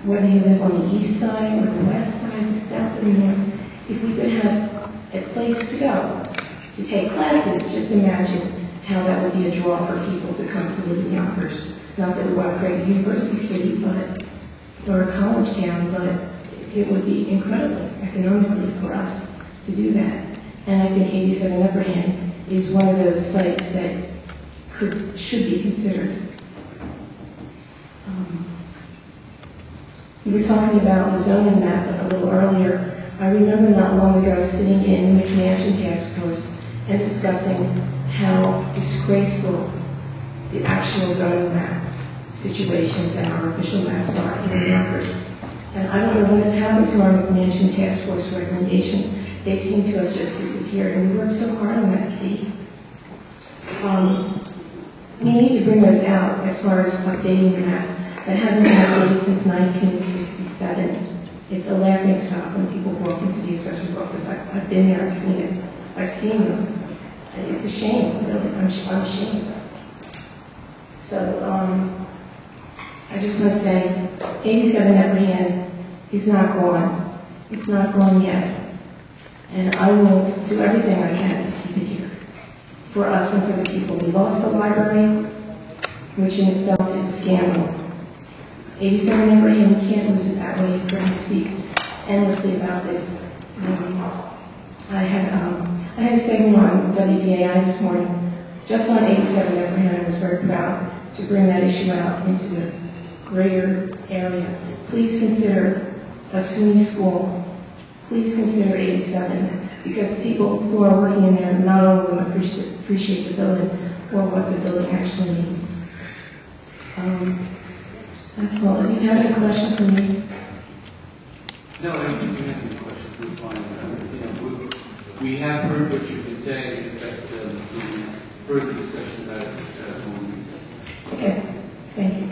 whether you live on the east side or the west side, the south or the north, if we could have a place to go to take classes, just imagine how that would be a draw for people to come to live in Yonkers. Not that we want to create a university city, or a college town, but it would be incredible economically for us to do that. And I think 87 Nepperhan is one of those sites that should be considered. We were talking about the zoning map a little earlier. I remember not long ago sitting in the Mansion Task Force and discussing how disgraceful the actual zoning map situations and our official maps are in Yonkers. And I don't know what has happened to our McMansion Task Force recommendations. They seem to have just disappeared, and we worked so hard on that team. We need to bring those out as far as updating the maps that haven't been updated since 1967. It's a laughing stock when people walk into the assessor's office. I've been there, I've seen it. I've seen them. It's a shame, really. I'm ashamed. So, I just want to say, 87 Nepperhan is not gone. It's not gone yet. And I will do everything I can to keep it here. For us and for the people. We lost the library, which in itself is a scandal. 87 Nepperhan, we can't lose it that way. You've heard me speak endlessly about this. I had a segment on WBAI this morning, just on 87 Nepperhan. I was very proud to bring that issue out into the greater area. Please consider a SUNY school. Please consider 87, because the people who are working in there not only will appreciate the building or what the building actually means. That's all. Do you have any questions for me? No, I don't think we have any questions. We're fine. We have heard what you've been saying. In fact, further discussion about it when we recess. Okay. Thank you.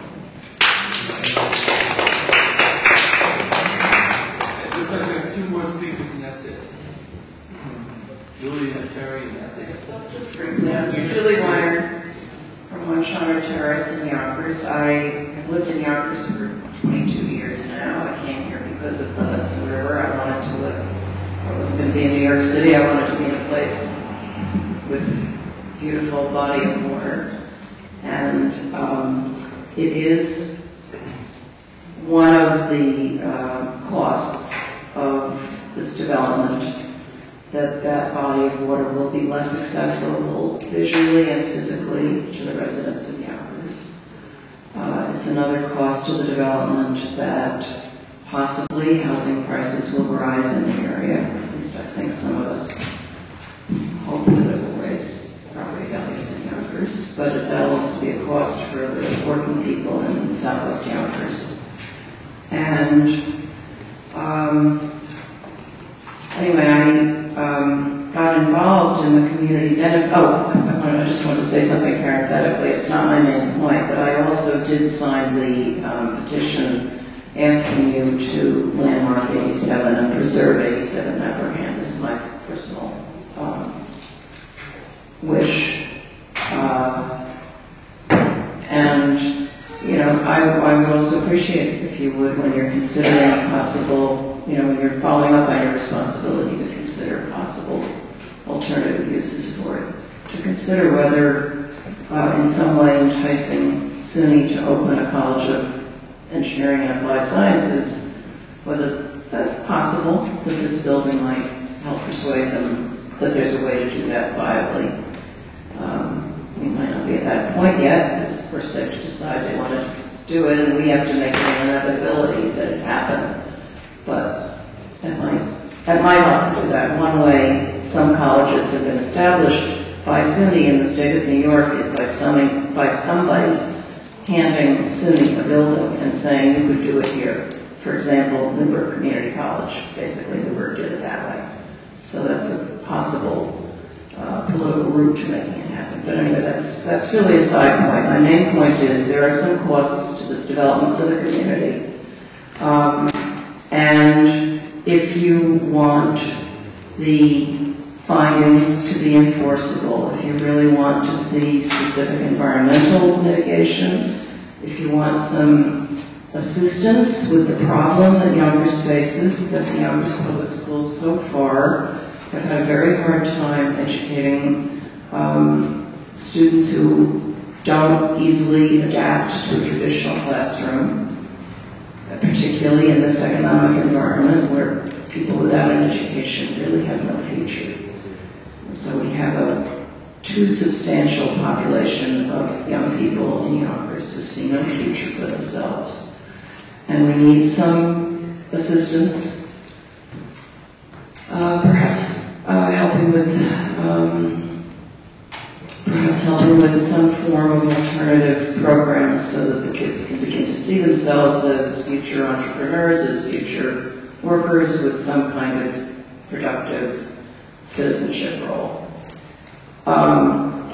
It looks like we have two more speakers, and that's it. Julie and Terry, and that's it. Just briefly, I'm Julie Weiner from One Shiner Terrace in Yonkers. I have lived in Yonkers for 22 years now. I came here because of the Hudson River. I wanted to live. I was going to be in New York City. I wanted to be in a place with beautiful body of water. And it is one of the costs of this development that body of water will be less accessible visually and physically to the residents of Yonkers. It's another cost to the development that possibly housing prices will rise in the area. At least I think some of us hope that it will raise property values in Yonkers, but that'll also be a cost for the working people in Southwest Yonkers. And anyway, I got involved in the community. I just wanted to say something parenthetically. It's not my main point, but I also did sign the petition asking you to landmark 87 and preserve 87 Nepperhan. This is my personal wish. And, I would also appreciate it if you would, when you're considering possible, when you're following up on your responsibility to consider possible alternative uses for it, to consider whether in some way enticing SUNY to open a College of Engineering and Applied Sciences, whether that's possible, that this building might help persuade them that there's a way to do that viably. We might not be at that point yet. It's first they have to decide they want to do it, and we have to make an inevitability that it happen. But it might help to do that. One way some colleges have been established by SUNY in the state of New York is by somebody handing SUNY a building and saying you could do it here. For example, Newburgh Community College, basically Newburgh did it that way. So that's a possible political route to making it happen. But anyway, that's really a side point. My main point is there are some costs to this development for the community. And if you want the findings to be enforceable, if you really want to see specific environmental mitigation, if you want some assistance with the problem that Yonkers faces, that the Yonkers public schools so far have had a very hard time educating students who don't easily adapt to a traditional classroom, particularly in this economic environment where people without an education really have no future. So we have a too substantial population of young people in Yonkers who see no future for themselves. And we need some assistance, perhaps helping with some form of alternative programs so that the kids can begin to see themselves as future entrepreneurs, as future workers with some kind of productive citizenship role.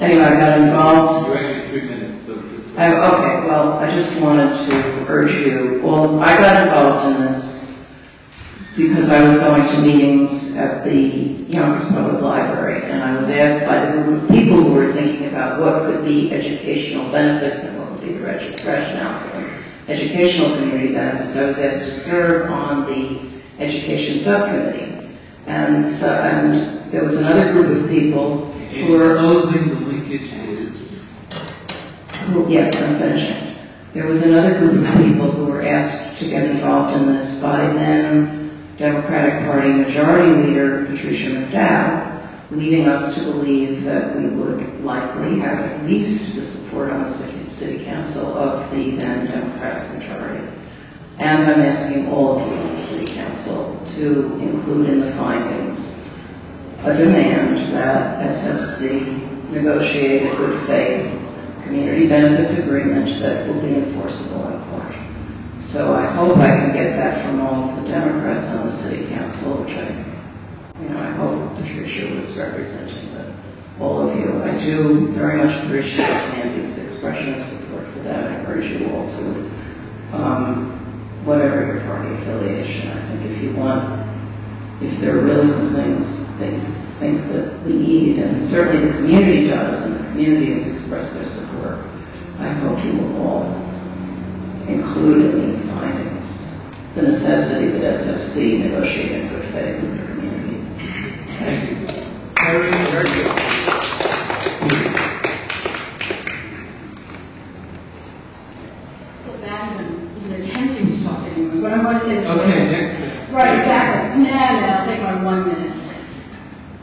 Anyway, I got involved. You're actually 3 minutes, so just... Okay, well, I just wanted to urge you. Well, I got involved in this because I was going to meetings at the Yonkers Public Library, and I was asked by the group of people who were thinking about what could be educational benefits and what would be the rationale for them. Educational community benefits. I was asked to serve on the education subcommittee, and there was another group of people who were closing the linkage is. Yes, I'm finishing. There was another group of people who were asked to get involved in this by then Democratic Party Majority Leader Patricia McDowell, leading us to believe that we would likely have at least the support on the City Council of the then Democratic Majority. And I'm asking all of you on the City Council to include in the findings a demand that SFC negotiate a good faith community benefits agreement that will be enforceable in court. So I hope I can get that from all of the Democrats on the City Council, which I hope Patricia was representing, but all of you. I do very much appreciate Sandy's expression of support for that. I urge you all to, whatever your party affiliation, I think if there are really some things that you think that we need, and certainly the community does, and the community has expressed their support, I hope you will all include in the findings the necessity that SFC negotiate in good faith with the community. Thank you. Very good. So bad even attempting to talk to anyone. What I'm going to say is... Okay, next. Right, exactly. I'll take my 1 minute.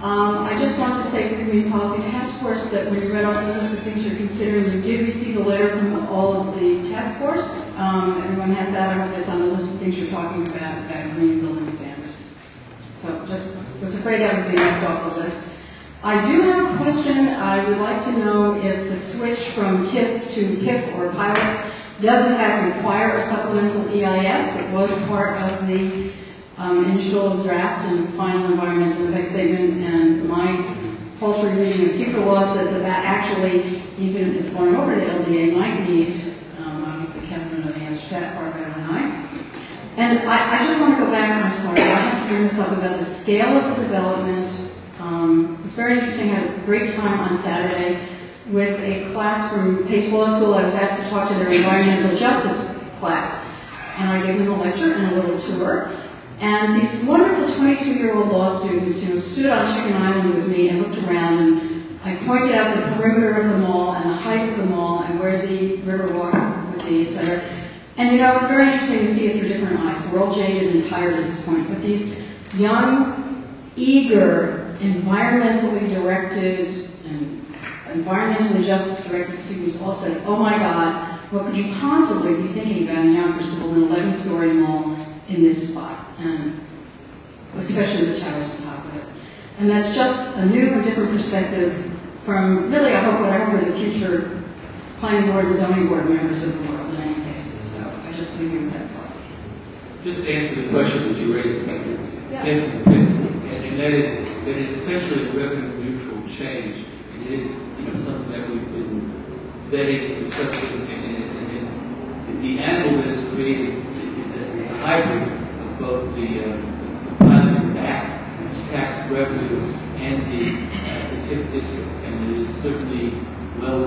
I just want to say for the Community Policy Task Force that when you read off the list of things you're considering, you did receive a letter from all of the task force. Everyone has that. I hope it's on the list of things you're talking about green building standards. So just was afraid that was being left off the list. I do have a question. I would like to know if the switch from TIP to PIP or pilots does in fact require a supplemental EIS. It was part of the initial draft and final environmental impact statement, and my paltry reading of secret law says that actually, even if it's going over the LDA, might need, obviously Kevin knows the answer to that part better than I. And I just want to go back, I'm sorry, I have to bring this up about the scale of the development. It's very interesting. I had a great time on Saturday with a class from Pace Law School. I was asked to talk to their environmental justice class, and I gave them a lecture and a little tour. And these wonderful 22-year-old law students, stood on Chicken Island with me and looked around, and I pointed out the perimeter of the mall and the height of the mall and where the Riverwalk would be, et cetera. And, it was very interesting to see it through different eyes. We're all jaded and tired at this point, but these young, eager, environmentally directed and environmentally justice-directed students all said, oh my God, what could you possibly be thinking about in Yonkers to build an 11-story mall in this spot, and especially the towers on top of it. And that's just a new and different perspective from really, I hope, what I hope are the future planning board and zoning board members of the world in any cases. So I just leave you with that thought. Just to answer the question that you raised about the and that is essentially a revenue neutral change. It is something that we've been vetting, discussing, and the animal that is created is a hybrid of both the pilot tax revenue and the TIP district, and it is certainly well